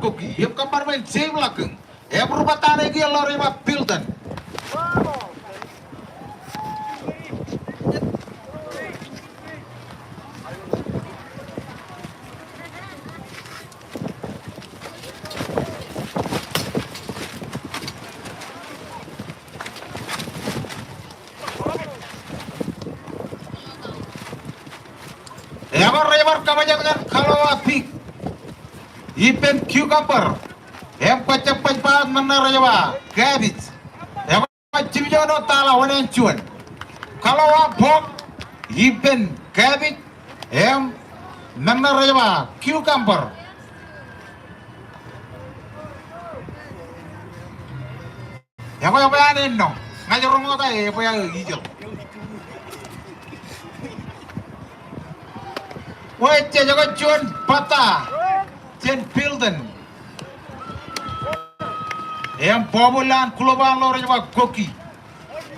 Cookie. Yang kamar main same lakeng. Yang berubah tanah lagi lori ma Pilton. Ever kamajangan kalau apik. Ipen cucumber. Em pacap-pacapan menarajawa. Cabbage. Em cimjono tala wanen cuan. Kalau apok. Ipen cabbage. Em menarajawa. Cucumber. Yang apa yang no? Ngajar orang kota apa yang hijau? Wait, jangan cuan patah. Jen Pilton. Yang populan kluban lorong jawa Goki.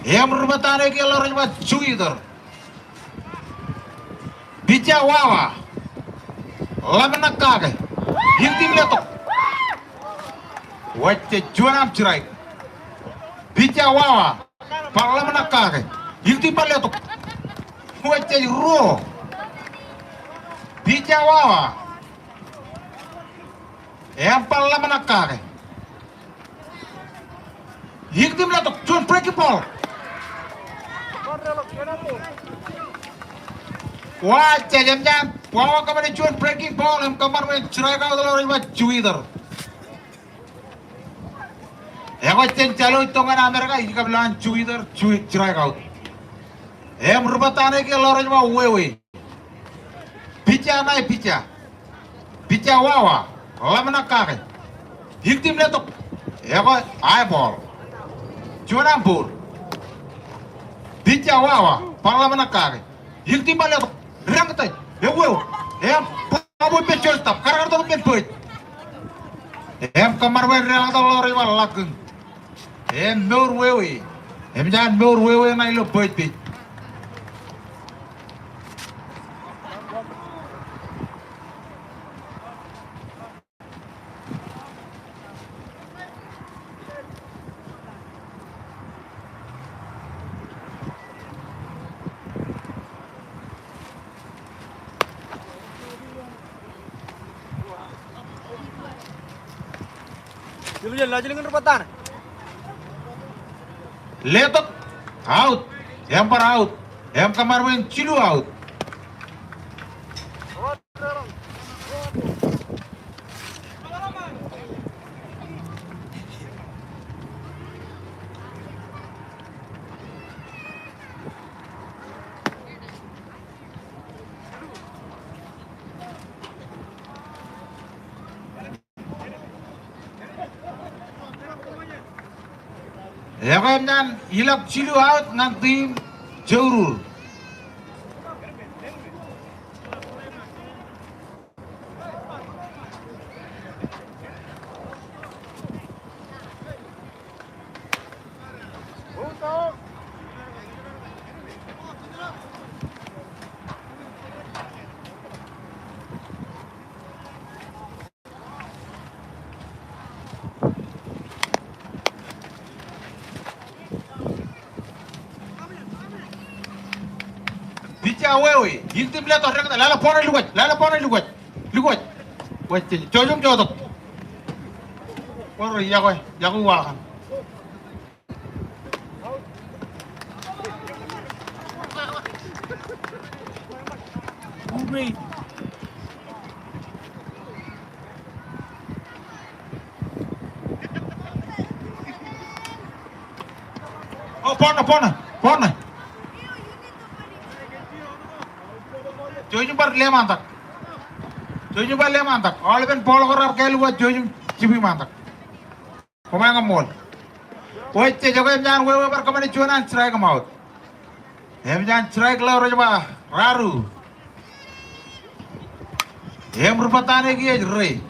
Yang berubah tanah ke lorong jawa Juider. Bija wawa. Lamenak kage. Hinti meletok. Wacce juanam cerai. Bija wawa. Parlamenak kage. Hinti meletok. Wacce ruo. Bija wawa. Yang parlamenak kage. Hinti meletok. Juan breaking ball. Wah, jam-jam. Wawa kemana cuan breaking ball. Yang kamar main cerai kau telah orang Juider. Yang wacce calo hitungan Amerika ini kabilan Juider cerai kau. Yang berubah tanah ke orang wewe. Picha naik picha. Picha wawa. Lamenak kage. Hinti meletok. Yang eyeball. Juan ampur. Picha wawa. Parlamenak kage. Hinti meletok. Rang tay. Ya wewe. Yang pabu pecel tap. Karena tuh pecel. Yang kamar main rang atau lori walakeng. Yang meur wewe. Yang jangan meur wewe na ilo pecel. Dulu laju dengan repatan. Letot out. Yang par out. Yang kamar main cilu out. Ya kan hilap cilu out nanti jauh. Bicara wewe, hinti melihat orang kata, lala pona lugat. Wajib, jojong jodoh. Waru ya kau wakan. Umi. Oh pona. Jojong bar lemantak. All ben polo korar kelu buat jojong cibi mantak. Pemain ngemol. Wajib jago yang jangan wewe bar kemana cuanan cerai ke maut. Yang jangan cerai ke laur coba raru. Yang berupa tanah gini jerai.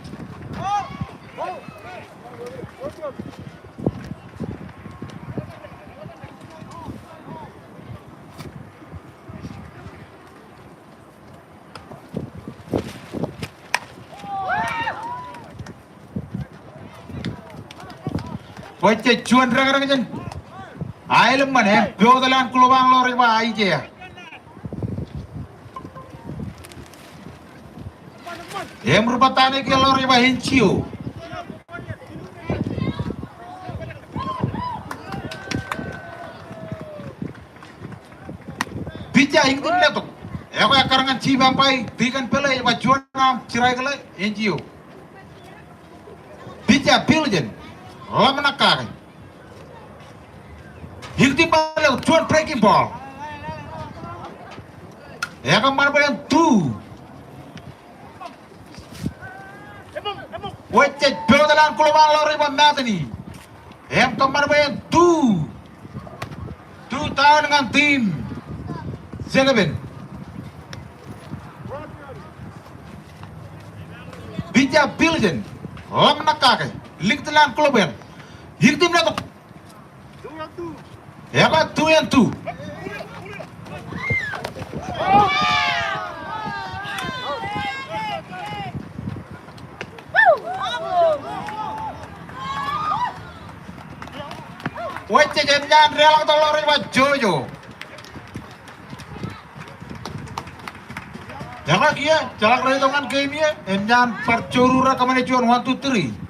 Oce cuan rang jen. Ailem mana? Biodalan kulubang lori ba aije ya. Merupakan ke lori ba hinciu. Bija ingin leto. Eko akarangan cibang pai dikan pele ba cuan ngam cirai kele hinciu. Bija piljen. Lama nakak. Hikti balik cuan breaking ball. Eko mana bayang tu. Oce biodalan kulubang lori ba matani. Kemana bayang tu. Tu tahun dengan tim. Zegabin. Bija Piljen. Lam nakake. Liktelan kluben. Hiktim na to. Ya ba 2-2. Oce jangan relang tolong riba Jojo. Jangan kia, jangan lagi dengan game ya. Jangan percurura kemana cuan 1, 2, 3.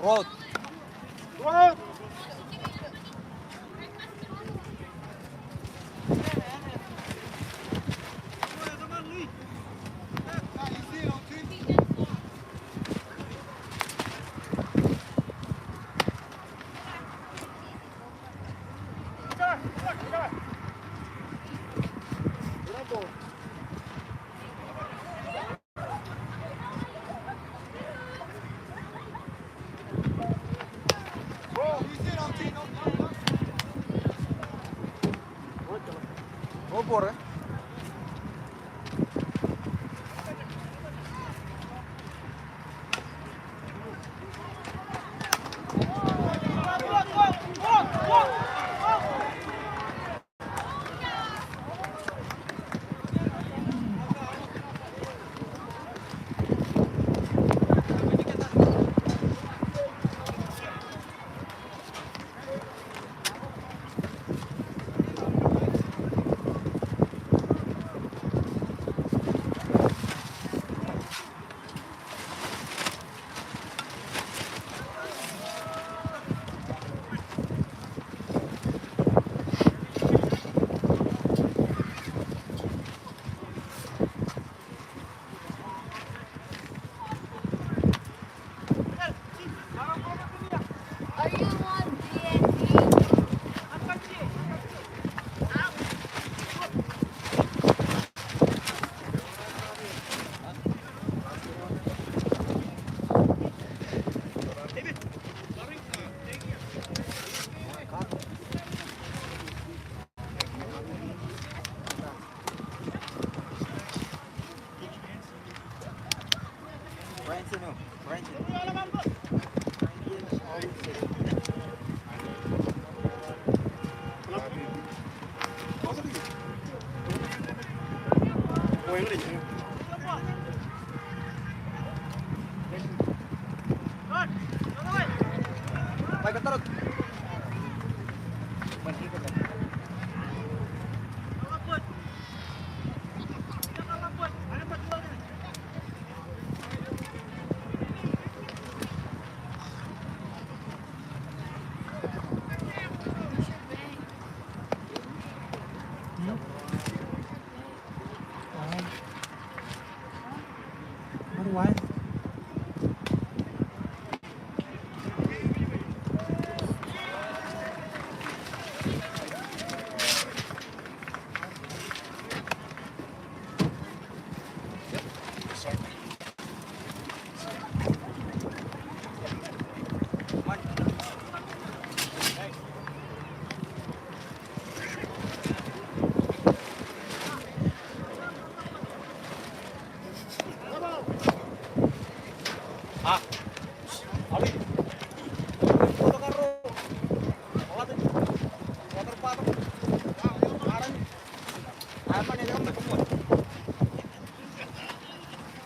Road. Opor ya. Are you on DND? Baik, terus. one.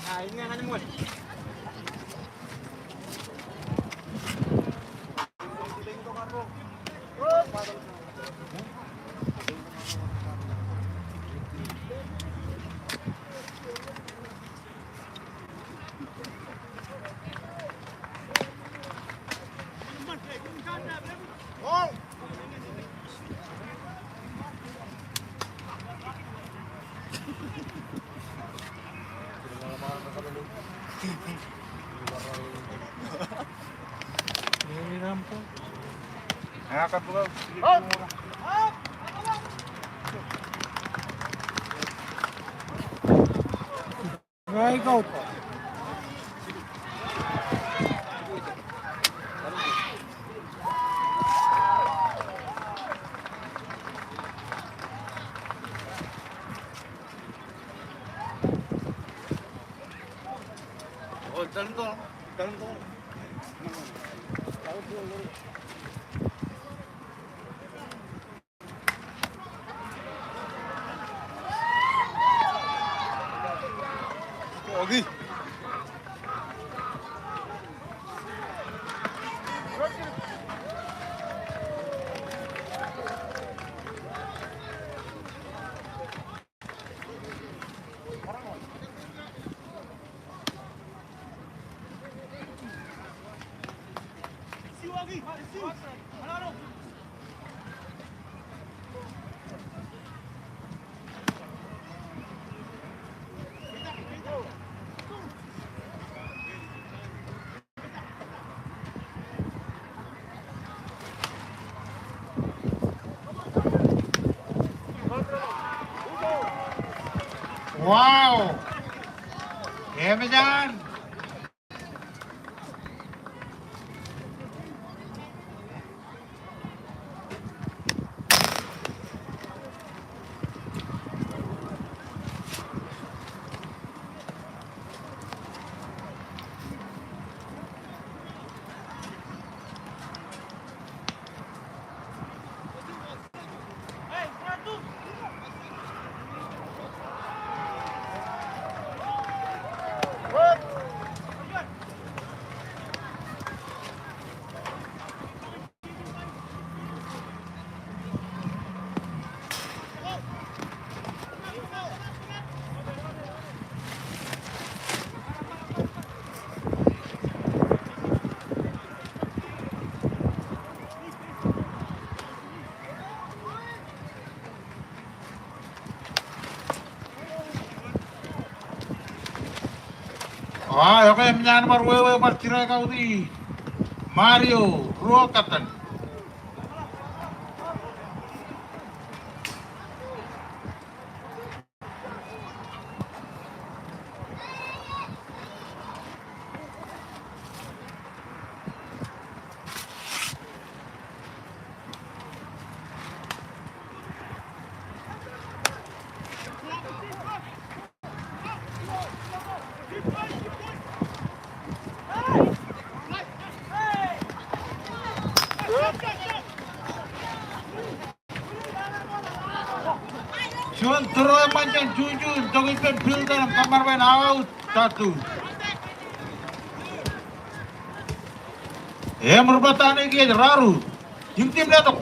Nah, ini yang hanya muat. Ini rampung. Angkat dulu. Strike out. Oh, dalam tol. Dalam tol. Oke. Wow. Kemenyan. Ah, oke, Myanmar wewe marcirai kau di Mario Ruokatan. Cuman terus mancang jujur, jogi pen dalam kamar main out satu. Merupakan ini raru. Yung tim datok.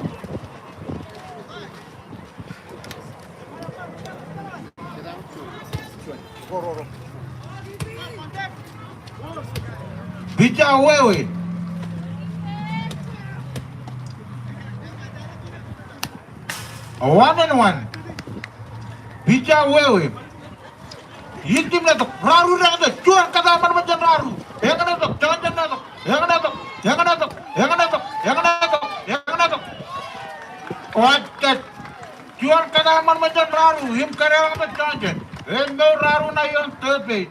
Bica wewe. One and one. Bica wewe. Yiktim na to, raru na to, cuan kata man macam raru. Yang na to, jangan na to, yang na to, yang na to, yang na to, yang na to, yang na to. Wajat, cuan kata man macam raru, him karya na jangan. Endo raru na yon third base.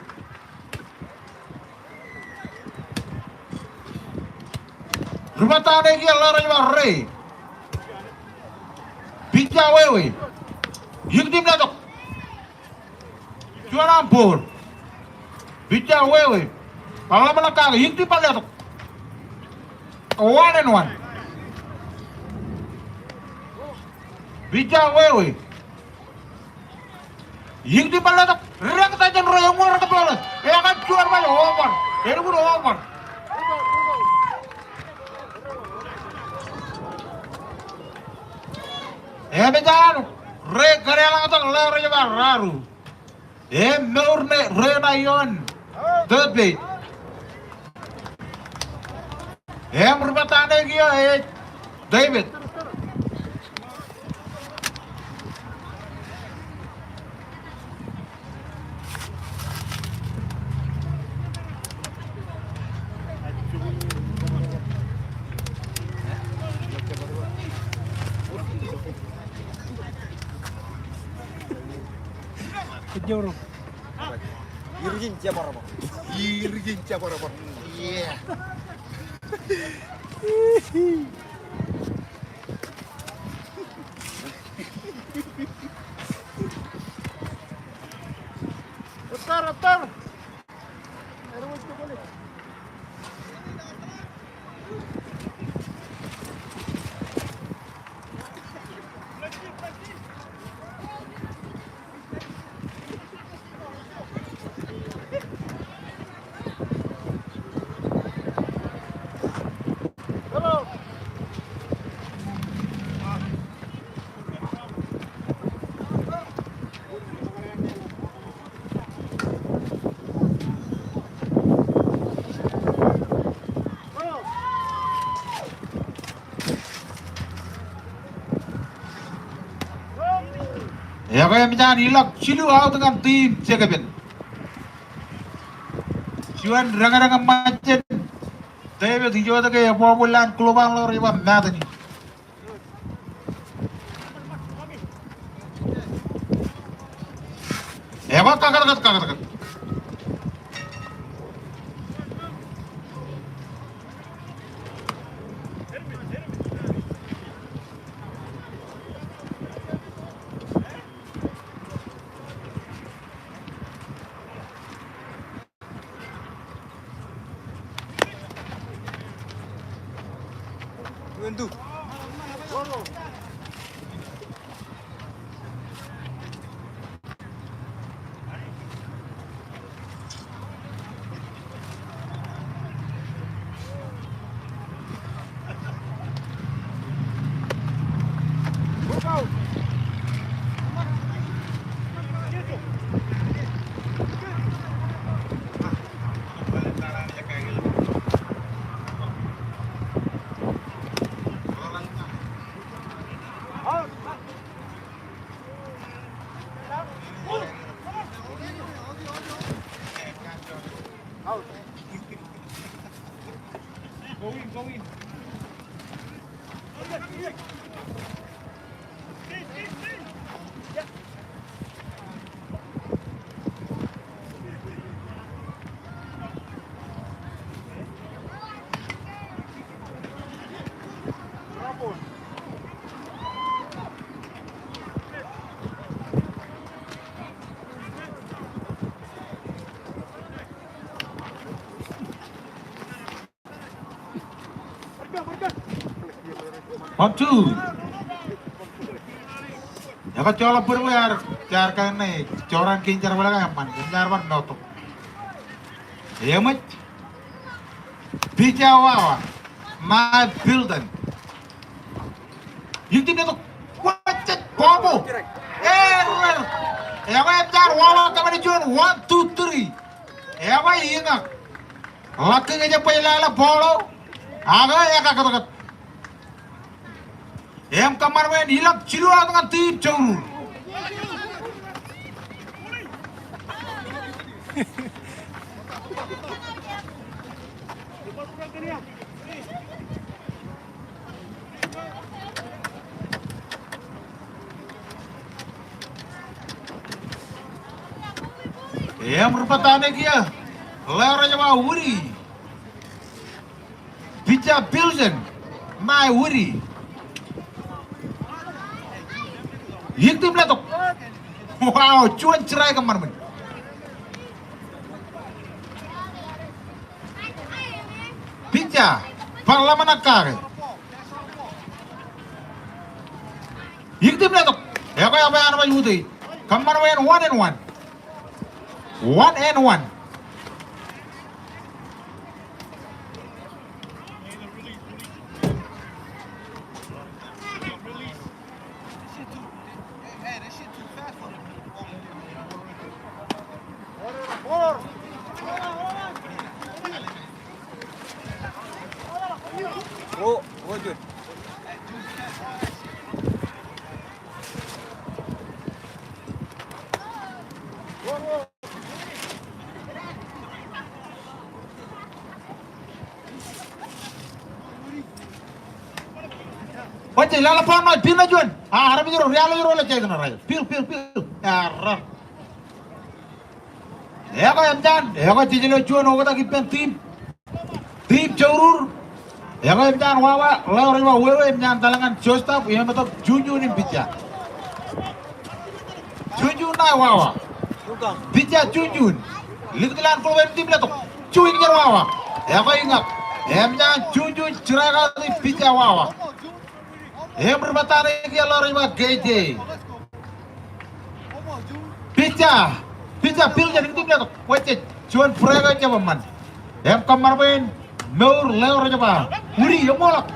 Rumah tane ki Allah rajwa re. Bija wewe. Yiktim na to. Cuan ampun. Bija wewe. Pala belakang, yiktim pala to. 1-1. Bija wewe. Yiktim pala to. Rang tajan royong orang ke bola. Ya kan cuan banyak over. Ini pun over. bejan, re karya lang to laro ya raru. Nur ne re na yon. Third base. Berbatan lagi David. Kejauh. Irgin Jabaraba. Irgin Jabaraba. Iya. Utar. Ya kaya minyan ilak silu out dengan tim Jagabin. Siwan ranga macet. David hijau tu kaya bulan kelubang lor iwan nada ni. Ya bak kakak. Undu. Go in. Hot two. Ya kan coba berliar, jarkan nih, coran kincar belakang man, kincar man notok. Ya mat, bijawa, my building. Yung tim itu wacet bobo. Ya kan jar wala kami dijual 1, 2, 3. Ya kan ingat, laki aja pelala bolo, aga ya kakak. Kamar main hilap ciluan dengan tim jauh. Yang berpatane kia, leranya mau wuri, bica Pilsen, mai wuri, hikti meletok, wow, cuan cerai kemana? Bica, parlamen akar, hikti meletok, ya kau apa yang nama yuti, kemana main 1-1. 1-1. Oh, good. Oke, lala pano, pil na juan. Ah, harap jero, real jero le cek na ray. Pil. Arah. Ya ko emjan, ya ko tijelo juan hoga ta kipen tim jorur. Ya ko emjan wawa, lawre wa wewe emjan talangan jostap, ya matok junju ni bica. Junju na wawa. Bukan. Bica junjun. Liglan ko wem tim letok. Cuing jar wawa. Ya ko ingat. Emjan junjun ceraga ni bica wawa. Yang berbatare kia lorima GJ. Pica pil jadi tim letok. Wece cuan prega aja man. Yang kamar main nur lewor aja pak. Uri yang molak.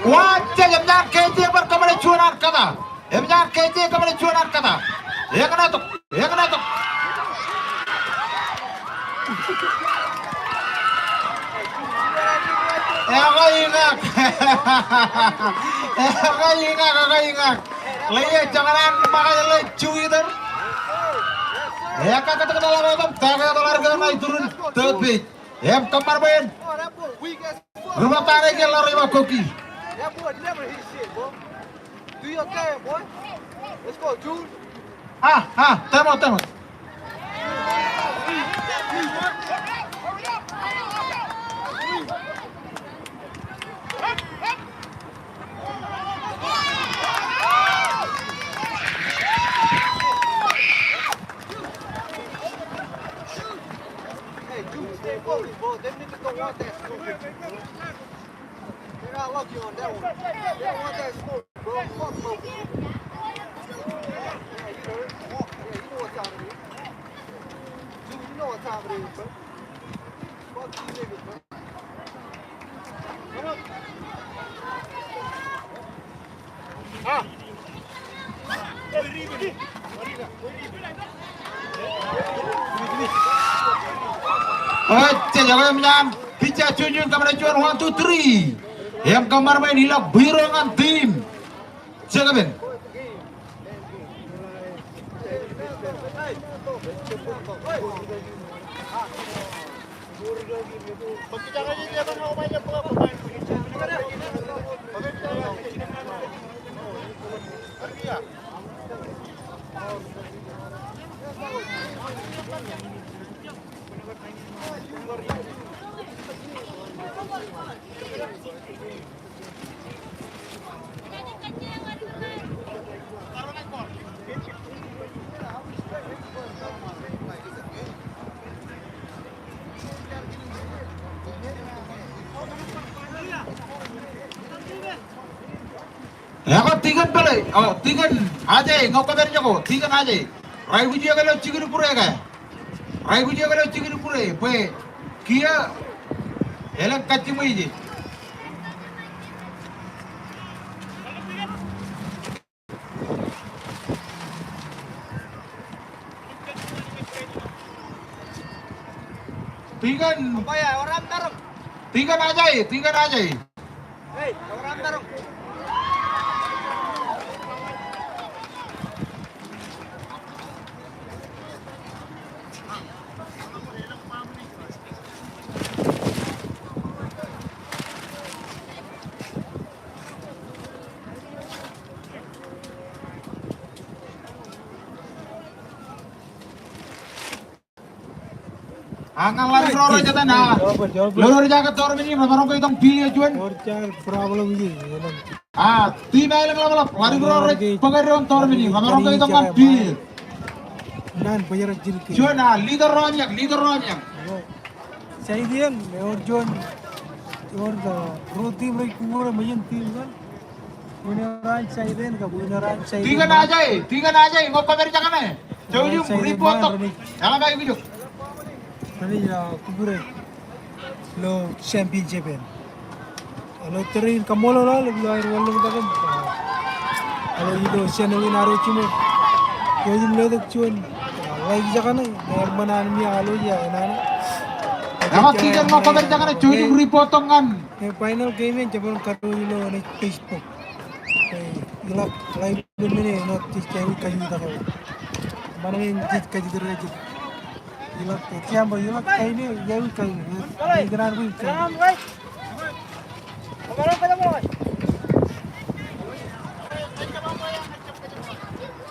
Wece yang jangan GJ berkamar cuan kata. Yang jangan GJ kamar cuan kata. Yang kena tok. Kakak ingat. Lihat jangan makanya lecu itu. Ya kakak kenal apa? Kakak olahraga naik turun tepi. Ya kamar main. Rumah tangga yang lari sama koki. That boy never hit shit, boy. Do your thing, boy. Let's go, Jude. Tembak. Hey, Jude, stay focused, boy. Them niggas don't want that smoke. They got lucky on that one. They don't want that smoke, bro. Fuck smoke. Yeah, you heard. Yeah, you know what time it is. Jude, you know what time it is, bro. Fuck these niggas, bro. Come on. Oke, jangan menyan. Bica junjun kamar cuan 1, 2, 3. Yang kamar main hilak biru dengan tim. Jangan. Ya kok tigan pala, tigan aja, ngau kabar jago, tigan aja. Rai buji kalau cikgu pura kan, rai buji kalau cikgu pura, pe kia, elang kacim aja. Tigan, Apa ya, orang taruh. tigan aja. Hey, orang taruh. Angan lari roro jata na. Loro jaga tor mini namarong ko itong pilih ajuan. Torcar problem ini. Tim ay lang lari roro pagarion tor mini namarong ko itong kan pilih. Nan bayar jirke. Juan leader ronyang. Saya dia lewat John. Lewat roti mereka kumur macam tim kan. Punya orang saya dia kan punya orang saya. Tiga na aja, ngop kamer jangan eh. Jauh report tok. Jangan bagi video. Nanti ya kubur lo championship ya. Kalau terin kamu lo lebih air walau kita kan. Kalau itu channel ini naruh cuma. Jadi melihat cuan. Lagi jangan nih. Yang mana ni alu ya nana. Jangan tiga ngop kamer jangan eh. Jauh report tok kan. Final game yang coba karo lo ni Facebook. Ilak live ini not kayu tak kau. Mana yang kayu terus. Ilak siapa ilak kayu ni kayu kayu. Geran pun kayu.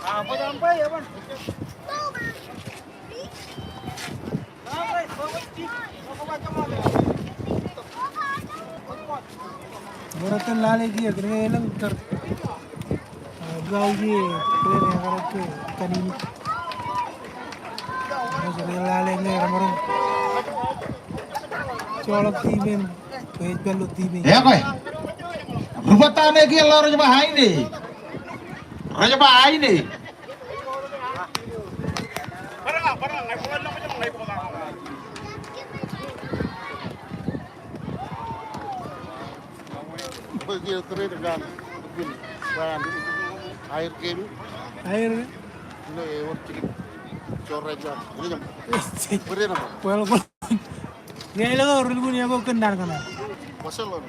Apa sampai ya bang? Boratan lale dia kena elang ter gaul dia kena yang ke kanini. Jadi lale ni ramorong. Colok timen, pej belu timen. Ya koy. Rupatane ki loro jaba hai ni. Raja ba hai ni. Dia terus dengan bahan air game Air. ini orang coret lah ini jam beri nama Well, dia elang orang pun yang aku kenal kana. pasal lo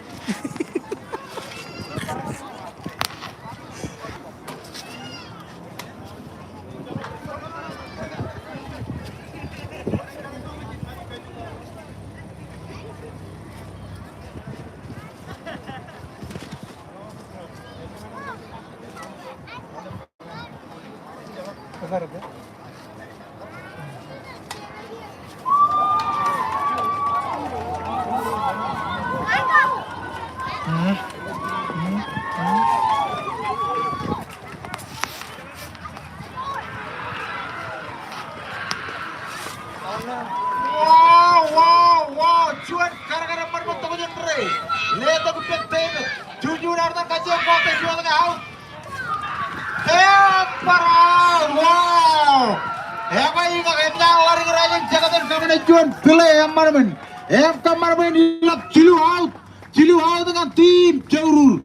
Besar apa? Wow, cuan gara-gara merbot to jendre. Leto ku pekten. Jujur arta kajian kok jual ke out. Parah, wow. Apa ini kakeknya lari ngerajin jagatan kamera cuan pilih yang mana men? Kamar men hilap cilu out dengan tim Jaurul.